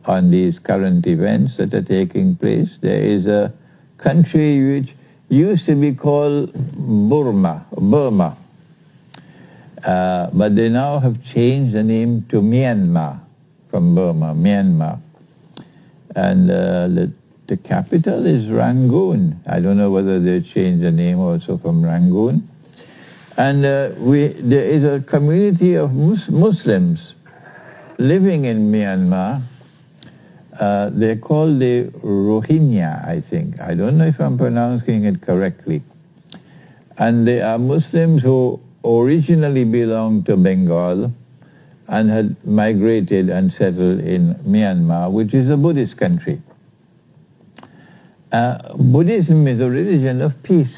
on these current events that are taking place. There is a country which used to be called Burma, but they now have changed the name to Myanmar, from Burma, Myanmar. And the capital is Rangoon. I don't know whether they changed the name also from Rangoon. And there is a community of Muslims living in Myanmar. They're called the Rohingya, I think. I don't know if I'm pronouncing it correctly. And they are Muslims who originally belonged to Bengal and had migrated and settled in Myanmar, which is a Buddhist country. Buddhism is a religion of peace.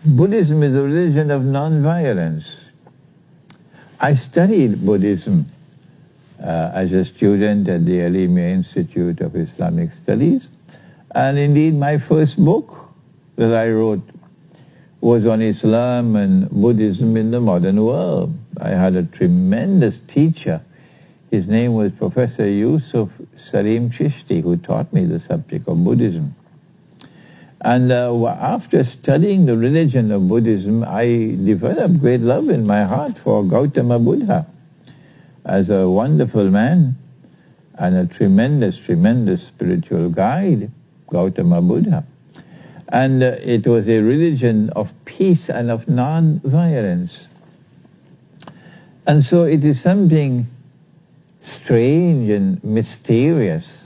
Buddhism is a religion of non-violence. I studied Buddhism as a student at the Alimia Institute of Islamic Studies, and indeed my first book that I wrote was on Islam and Buddhism in the modern world. I had a tremendous teacher. His name was Professor Yusuf Salim Chishti, who taught me the subject of Buddhism. And after studying the religion of Buddhism, I developed great love in my heart for Gautama Buddha as a wonderful man and a tremendous, tremendous spiritual guide, Gautama Buddha. And it was a religion of peace and of non-violence. And so it is something strange and mysterious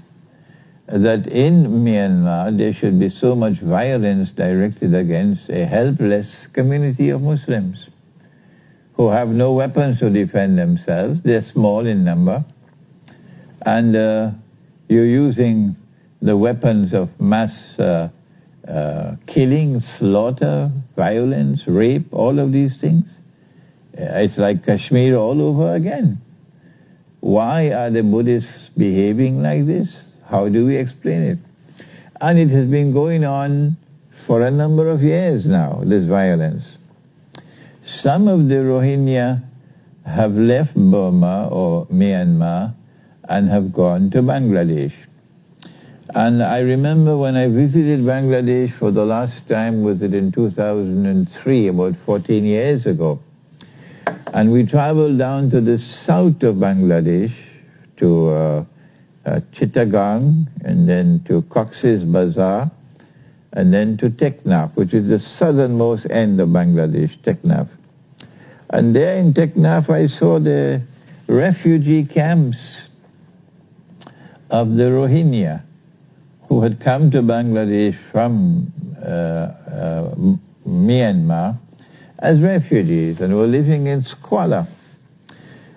that in Myanmar there should be so much violence directed against a helpless community of Muslims who have no weapons to defend themselves. They're small in number, and you're using the weapons of mass killing, slaughter, violence, rape, all of these things. It's like Kashmir all over again. Why are the Buddhists behaving like this? How do we explain it? And it has been going on for a number of years now, this violence. Some of the Rohingya have left Burma or Myanmar and have gone to Bangladesh. And I remember when I visited Bangladesh for the last time, was it in 2003, about 14 years ago. And we traveled down to the south of Bangladesh to Chittagong, and then to Cox's Bazar, and then to Teknaf, which is the southernmost end of Bangladesh, Teknaf. And there in Teknaf I saw the refugee camps of the Rohingya who had come to Bangladesh from Myanmar as refugees and were living in squalor.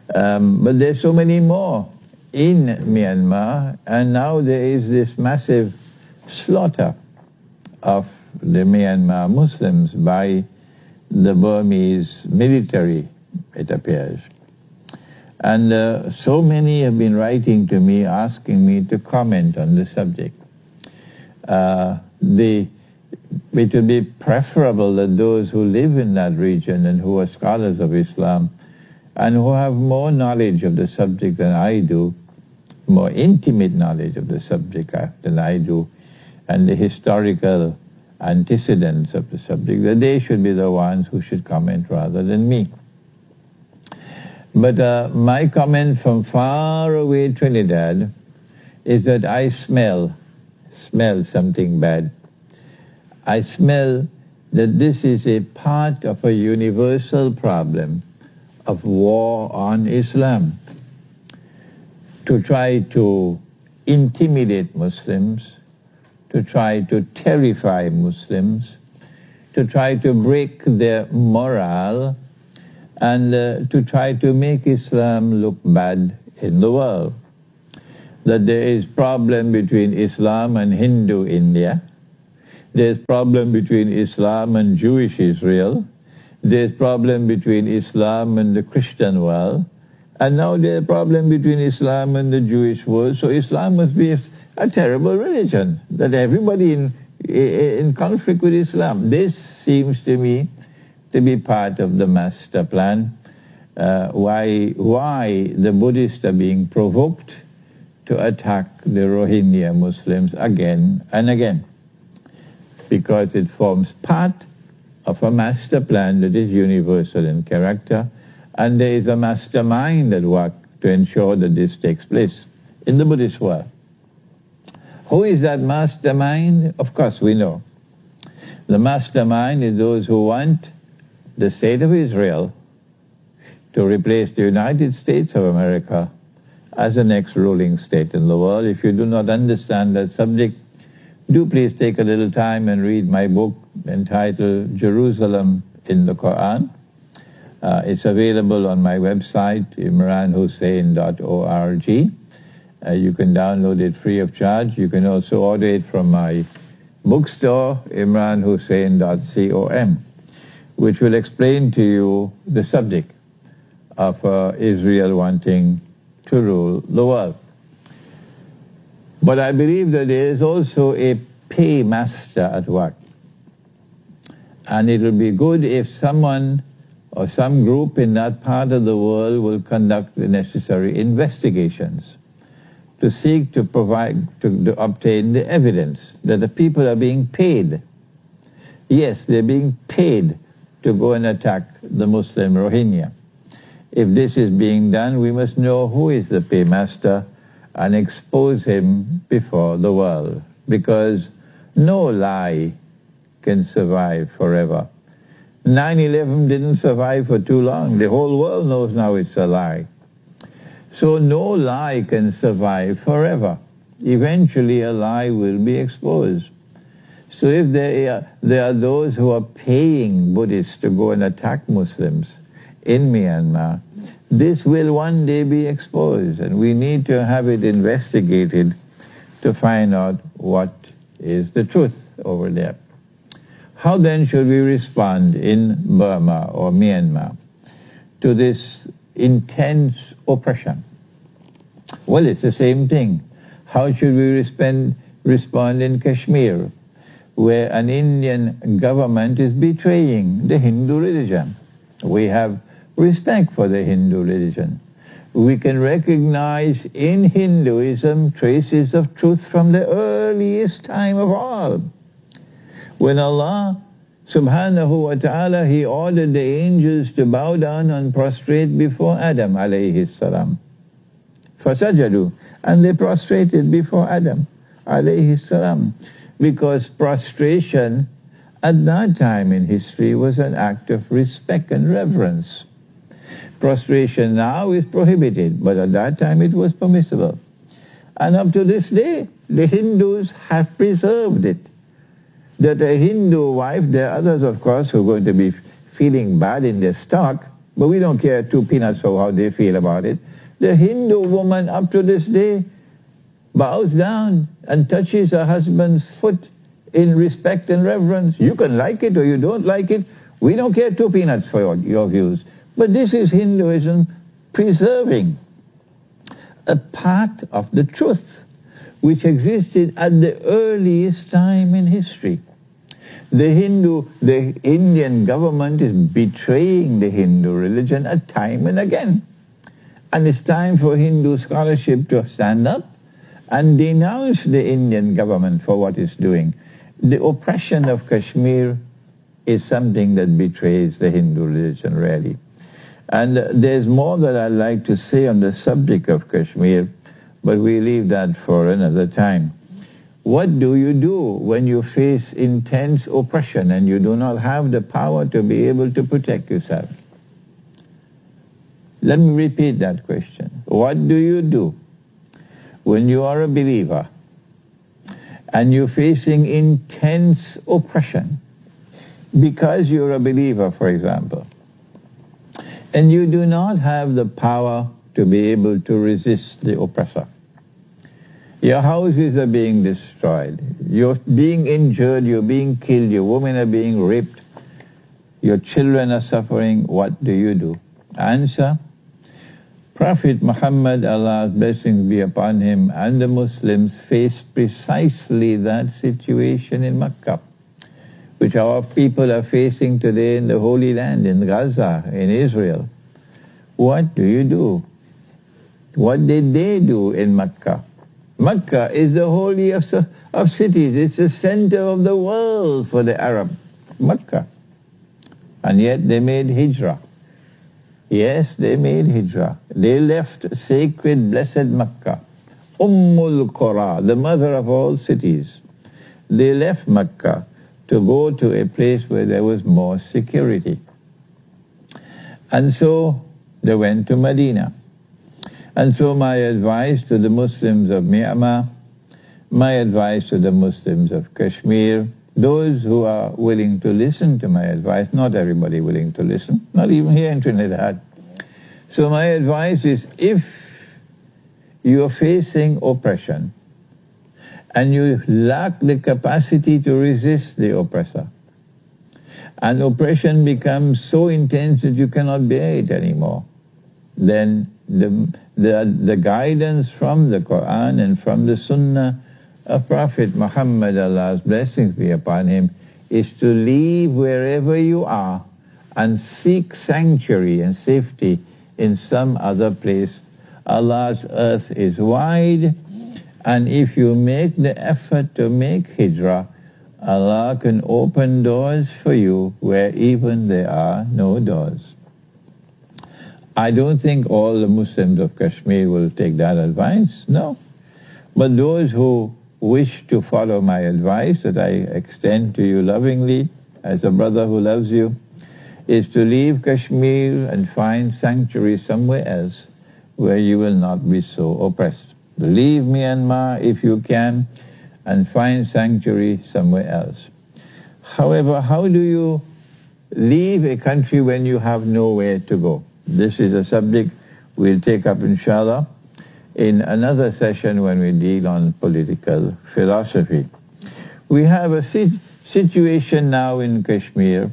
But there's so many more in Myanmar, and now there is this massive slaughter of the Myanmar Muslims by the Burmese military, it appears. And so many have been writing to me, asking me to comment on the subject. It would be preferable that those who live in that region and who are scholars of Islam and who have more knowledge of the subject than I do, more intimate knowledge of the subject than I do, and the historical antecedents of the subject, that they should be the ones who should comment rather than me. But my comment from far away Trinidad is that I smell something bad. I smell that this is a part of a universal problem of war on Islam, to try to intimidate Muslims, to try to terrify Muslims, to try to break their morale, and to try to make Islam look bad in the world. That there is problem between Islam and Hindu India, there's problem between Islam and Jewish Israel, there's problem between Islam and the Christian world, and now there's a problem between Islam and the Jewish world. So Islam must be a terrible religion, that everybody in conflict with Islam. This seems to me to be part of the master plan why the Buddhists are being provoked to attack the Rohingya Muslims again and again. Because it forms part of a master plan that is universal in character, and there is a mastermind at work to ensure that this takes place in the Buddhist world. Who is that mastermind? Of course we know. The mastermind is those who want the state of Israel to replace the United States of America as the next ruling state in the world. If you do not understand that subject, do please take a little time and read my book entitled Jerusalem in the Quran. It's available on my website, imranhussain.org. You can download it free of charge. You can also order it from my bookstore, imranhussain.com, which will explain to you the subject of Israel wanting to rule the world. But I believe that there is also a paymaster at work. And it will be good if someone or some group in that part of the world will conduct the necessary investigations to seek to obtain the evidence that the people are being paid. Yes, they're being paid to go and attack the Muslim Rohingya. If this is being done, we must know who is the paymaster and expose him before the world, because no lie can survive forever. 9/11 didn't survive for too long. The whole world knows now it's a lie. So no lie can survive forever. Eventually a lie will be exposed. So if there are those who are paying Buddhists to go and attack Muslims in Myanmar, this will one day be exposed, and we need to have it investigated to find out what is the truth over there. How then should we respond in Burma or Myanmar to this intense oppression? Well, it's the same thing. How should we respond in Kashmir, where an Indian government is betraying the Hindu religion? We have respect for the Hindu religion. We can recognize in Hinduism traces of truth from the earliest time of all. When Allah subhanahu wa ta'ala, He ordered the angels to bow down and prostrate before Adam alayhi salam. Fasajadu, and they prostrated before Adam alayhi salam, because prostration at that time in history was an act of respect and reverence. Prostration now is prohibited, but at that time it was permissible. And up to this day, the Hindus have preserved it. That a Hindu wife, there are others, of course, who are going to be feeling bad in their stock, but we don't care two peanuts of how they feel about it. The Hindu woman up to this day bows down and touches her husband's foot in respect and reverence. You can like it or you don't like it. We don't care two peanuts for your views. But this is Hinduism preserving a part of the truth which existed at the earliest time in history. The Indian government is betraying the Hindu religion time and again. And it's time for Hindu scholarship to stand up and denounce the Indian government for what it's doing. The oppression of Kashmir is something that betrays the Hindu religion, really. And there's more that I'd like to say on the subject of Kashmir, but we leave that for another time. What do you do when you face intense oppression and you do not have the power to be able to protect yourself? Let me repeat that question. What do you do when you are a believer and you're facing intense oppression because you're a believer, for example, and you do not have the power to be able to resist the oppressor? Your houses are being destroyed. You're being injured. You're being killed. Your women are being raped. Your children are suffering. What do you do? Answer: Prophet Muhammad, Allah's blessings be upon him, and the Muslims faced precisely that situation in Mecca, which our people are facing today in the Holy Land, in Gaza, in Israel. what do you do? What did they do in Mecca? Mecca is the holy of cities. It's the center of the world for the Arab. Mecca. And yet they made hijrah. Yes, they made hijrah. They left sacred, blessed Mecca. Ummul Qura, the mother of all cities. They left Mecca to go to a place where there was more security. And so they went to Medina. And so my advice to the Muslims of Myanmar, my advice to the Muslims of Kashmir, those who are willing to listen to my advice, not everybody willing to listen, not even here in Trinidad. So my advice is, if you are facing oppression and you lack the capacity to resist the oppressor, and oppression becomes so intense that you cannot bear it anymore, then the guidance from the Quran and from the Sunnah of Prophet Muhammad, Allah's blessings be upon him, is to leave wherever you are and seek sanctuary and safety in some other place. Allah's earth is wide, and if you make the effort to make hijrah, Allah can open doors for you where even there are no doors. I don't think all the Muslims of Kashmir will take that advice, no. But those who wish to follow my advice that I extend to you lovingly, as a brother who loves you, is to leave Kashmir and find sanctuary somewhere else where you will not be so oppressed. Leave Myanmar if you can and find sanctuary somewhere else. However, how do you leave a country when you have nowhere to go? This is a subject we'll take up, inshallah, in another session when we deal on political philosophy. We have a situation now in Kashmir